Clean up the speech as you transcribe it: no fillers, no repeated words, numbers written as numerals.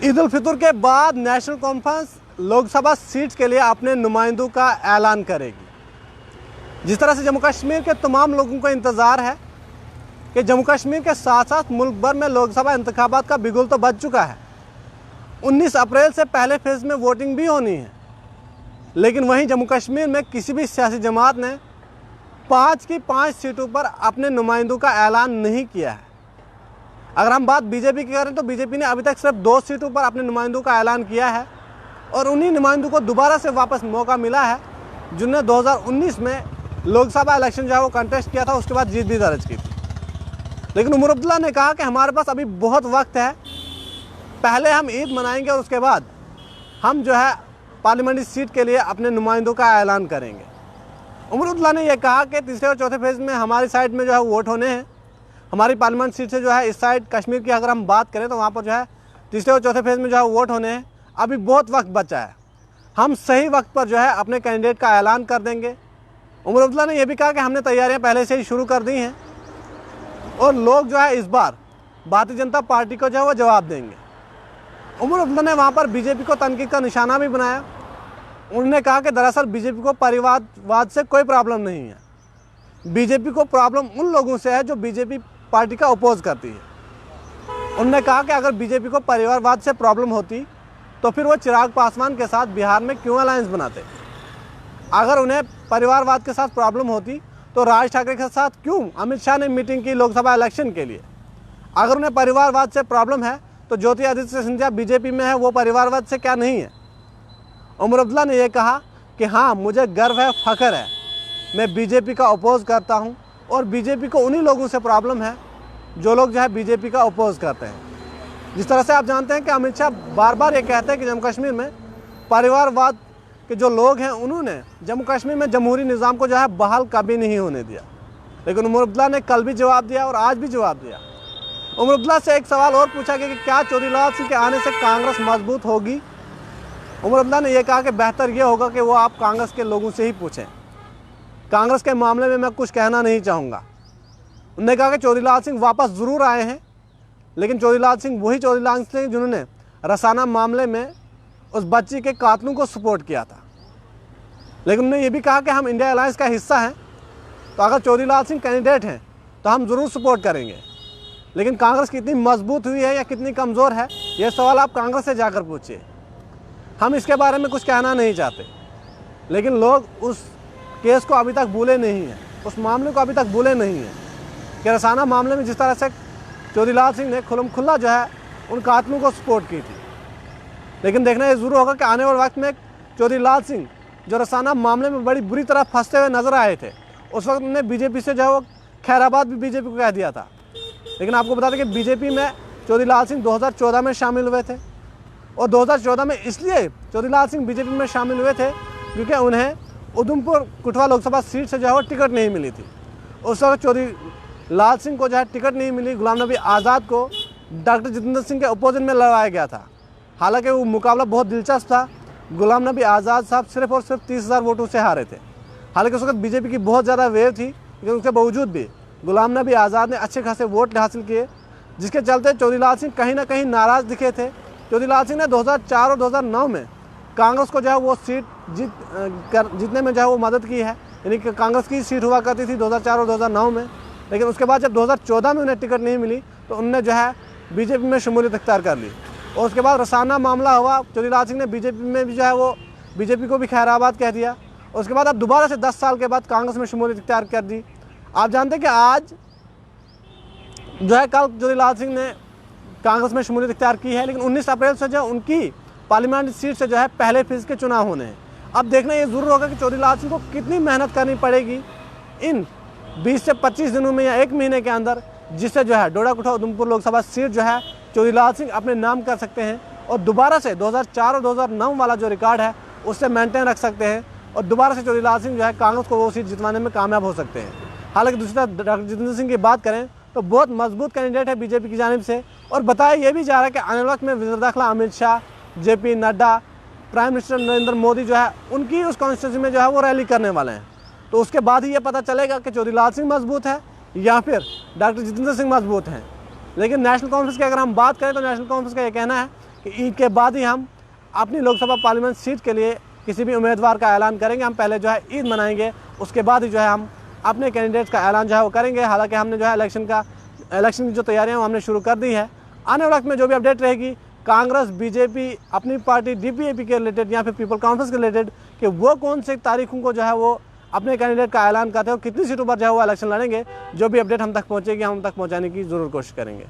ईद उल फितर के बाद national conference Lok Sabha seats के लिए अपने नुमाइंदों का ऐलान करेगी। जिस तरह से जम्मू कश्मीर के तमाम लोगों को इंतज़ार है कि जम्मू कश्मीर के साथ साथ मुल्क भर में लोकसभा इंतखाबात का बिगुल तो बज चुका है। 19 अप्रैल से पहले फेज़ में वोटिंग भी होनी है, लेकिन वहीं जम्मू कश्मीर में किसी भी सियासी जमात ने 5 की 5 सीटों पर अपने नुमाइंदों का ऐलान नहीं किया है। अगर हम बात बीजेपी की करें तो बीजेपी ने अभी तक सिर्फ 2 सीटों पर अपने नुमाइंदों का ऐलान किया है और उन्हीं नुमाइंदों को दोबारा से वापस मौका मिला है जिन्होंने 2019 में लोकसभा इलेक्शन जो है वो कंटेस्ट किया था, उसके बाद जीत भी दर्ज की थी। लेकिन उमर अब्दुल्ला ने कहा कि हमारे पास अभी बहुत वक्त है, पहले हम ईद मनाएंगे और उसके बाद हम जो है पार्लियामेंट्री सीट के लिए अपने नुमाइंदों का ऐलान करेंगे। उमर अब्दुल्ला ने यह कहा कि तीसरे और चौथे फेज़ में हमारी साइड में जो है वोट होने हैं। हमारी पार्लियामेंट सीट से जो है इस साइड कश्मीर की अगर हम बात करें तो वहाँ पर जो है तीसरे और चौथे फेज़ में जो है वोट होने हैं। अभी बहुत वक्त बचा है, हम सही वक्त पर जो है अपने कैंडिडेट का ऐलान कर देंगे। उमर अब्दुल्ला ने यह भी कहा कि हमने तैयारियां पहले से ही शुरू कर दी हैं और लोग जो है इस बार भारतीय जनता पार्टी को जो है वो जवाब देंगे। उमर अब्दुल्ला ने वहाँ पर बीजेपी को तनकीद का निशाना भी बनाया। उन्होंने कहा कि दरअसल बीजेपी को परिवारवाद से कोई प्रॉब्लम नहीं है, बीजेपी को प्रॉब्लम उन लोगों से है जो बीजेपी पार्टी का अपोज करती है। उन्होंने कहा कि अगर बीजेपी को परिवारवाद से प्रॉब्लम होती तो फिर वो चिराग पासवान के साथ बिहार में क्यों अलायंस बनाते। अगर उन्हें परिवारवाद के साथ प्रॉब्लम होती तो राज ठाकरे के साथ क्यों अमित शाह ने मीटिंग की लोकसभा इलेक्शन के लिए। अगर उन्हें परिवारवाद से प्रॉब्लम है तो ज्योतिरादित्य सिंधिया बीजेपी में है, वो परिवारवाद से क्या नहीं है। उमर अब्दुल्ला ने यह कहा कि हाँ, मुझे गर्व है, फ़ख्र है, मैं बीजेपी का अपोज करता हूँ और बीजेपी को उन्हीं लोगों से प्रॉब्लम है जो लोग जो है बीजेपी का अपोज करते हैं। जिस तरह से आप जानते हैं कि अमित शाह बार बार ये कहते हैं कि जम्मू कश्मीर में परिवारवाद के जो लोग हैं उन्होंने जम्मू कश्मीर में जमहूरी निज़ाम को जो है बहाल कभी नहीं होने दिया। लेकिन उमर अब्दुल्ला ने कल भी जवाब दिया और आज भी जवाब दिया। उमर अब्दुल्ला से एक सवाल और पूछा गया कि क्या चौधरीलाल सिंह के आने से कांग्रेस मजबूत होगी। उमर अब्दुल्ला ने यह कहा कि बेहतर यह होगा कि वो आप कांग्रेस के लोगों से ही पूछें, कांग्रेस के मामले में मैं कुछ कहना नहीं चाहूँगा। उन्होंने कहा कि चौधरीलाल सिंह वापस ज़रूर आए हैं, लेकिन चौधरीलाल सिंह वही चौधरीलाल सिंह जिन्होंने रसाना मामले में उस बच्ची के कातलों को सपोर्ट किया था। लेकिन उन्होंने ये भी कहा कि हम इंडिया अलायंस का हिस्सा हैं, तो अगर चौधरीलाल सिंह कैंडिडेट हैं तो हम ज़रूर सपोर्ट करेंगे। लेकिन कांग्रेस कितनी मजबूत हुई है या कितनी कमज़ोर है, ये सवाल आप कांग्रेस से जाकर पूछिए। हम इसके बारे में कुछ कहना नहीं चाहते, लेकिन लोग उस केस को अभी तक भूले नहीं हैं, उस मामले को अभी तक भूले नहीं हैं कि रसाना मामले में जिस तरह से चौधरीलाल सिंह ने खुल्लम खुल्ला जो है उन कातलों को सपोर्ट की थी। लेकिन देखना ये ज़रूर होगा कि आने वाले वक्त में चौधरीलाल सिंह जो रसाना मामले में बड़ी बुरी तरह फंसते हुए नजर आए थे, उस वक्त उन्होंने बीजेपी से जो है वो खैराबाद भी बीजेपी को कह दिया था। लेकिन आपको बता दें कि बीजेपी में चौधरीलाल सिंह 2014 में शामिल हुए थे और 2014 में इसलिए चौधरीलाल सिंह बीजेपी में शामिल हुए थे क्योंकि उन्हें उधमपुर कुटवा लोकसभा सीट से जो है वो टिकट नहीं मिली थी। उस वक्त चौधरीलाल सिंह को जो है टिकट नहीं मिली, गुलाम नबी आज़ाद को डॉक्टर जितेंद्र सिंह के अपोजिट में लड़ाया गया था। हालांकि वो मुकाबला बहुत दिलचस्प था। गुलाम नबी आज़ाद साहब सिर्फ और सिर्फ 30,000 वोटों से हारे थे। हालांकि उस वक्त बीजेपी की बहुत ज़्यादा वेव थी, लेकिन उसके बावजूद भी गुलाम नबी आज़ाद ने अच्छे खासे वोट हासिल किए, जिसके चलते चौधरीलाल सिंह कहीं ना कहीं नाराज़ दिखे थे। चौधरीलाल सिंह ने 2004 और 2009 में कांग्रेस को जो है वो सीट जीतने में जो है वो मदद की है, यानी कि कांग्रेस की सीट हुआ करती थी 2004 और 2009 में। लेकिन उसके बाद जब 2014 में उन्हें टिकट नहीं मिली तो उन्होंने जो है बीजेपी में शमूलियत इख्तियार कर ली और उसके बाद रसाना मामला हुआ। चौधरीलाल सिंह ने बीजेपी में भी जो है वो बीजेपी को भी खैराबाद कह दिया। उसके बाद अब दोबारा से 10 साल के बाद कांग्रेस में शमूलियत इख्तियार कर दी। आप जानते हैं कि आज जो है कल चौधरीलाल सिंह ने कांग्रेस में शमूलियत इख्तियार की है, लेकिन 19 अप्रैल से जो उनकी पार्लियामेंट्री सीट से जो है पहले फेज़ के चुनाव होने हैं। अब देखना ये ज़रूर होगा कि चौधरीलाल सिंह को कितनी मेहनत करनी पड़ेगी इन 20 से 25 दिनों में या 1 महीने के अंदर, जिससे जो है डोडा कुठा उधमपुर लोकसभा सीट जो है चौधरीलाल सिंह अपने नाम कर सकते हैं और दोबारा से 2004 और 2009 वाला जो रिकॉर्ड है उससे मेंटेन रख सकते हैं और दोबारा से चौधरीलाल सिंह जो है कांग्रेस को वो सीट जितवाने में कामयाब हो सकते हैं। हालांकि दूसरी तरफ डॉक्टर जितेंद्र सिंह की बात करें तो बहुत मजबूत कैंडिडेट है बीजेपी की जानिब से और बताया ये भी जा रहा है कि आने वक्त में वज़ीर दाखिला Amit Shah, JP Nadda, prime minister Narendra Modi जो है उनकी उस कॉन्स्टिट्यूंसी में जो है वो रैली करने वाले हैं। तो उसके बाद ही ये पता चलेगा कि चौधरीलाल सिंह मजबूत है या फिर डॉक्टर जितेंद्र सिंह मजबूत हैं। लेकिन नेशनल कॉन्फ्रेंस की अगर हम बात करें तो नेशनल कॉन्फ्रेंस का ये कहना है कि ईद के बाद ही हम अपनी लोकसभा पार्लियामेंट सीट के लिए किसी भी उम्मीदवार का ऐलान करेंगे। हम पहले जो है ईद मनाएंगे, उसके बाद ही जो है हम अपने कैंडिडेट्स का ऐलान जो है वो करेंगे। हालांकि हमने जो है इलेक्शन की जो तैयारियां वो हमने शुरू कर दी है। आने वाले वक्त में जो भी अपडेट रहेगी, कांग्रेस, बीजेपी, अपनी पार्टी डीपीएपी के रिलेटेड या फिर पीपल कॉन्फ्रेंस के रिलेटेड कि वो कौन से तारीखों को जो है वो अपने कैंडिडेट का ऐलान करते हैं और कितनी सीटों पर जो है वो इलेक्शन लड़ेंगे, जो भी अपडेट हम तक पहुँचेगी हम तक पहुँचाने की ज़रूर कोशिश करेंगे।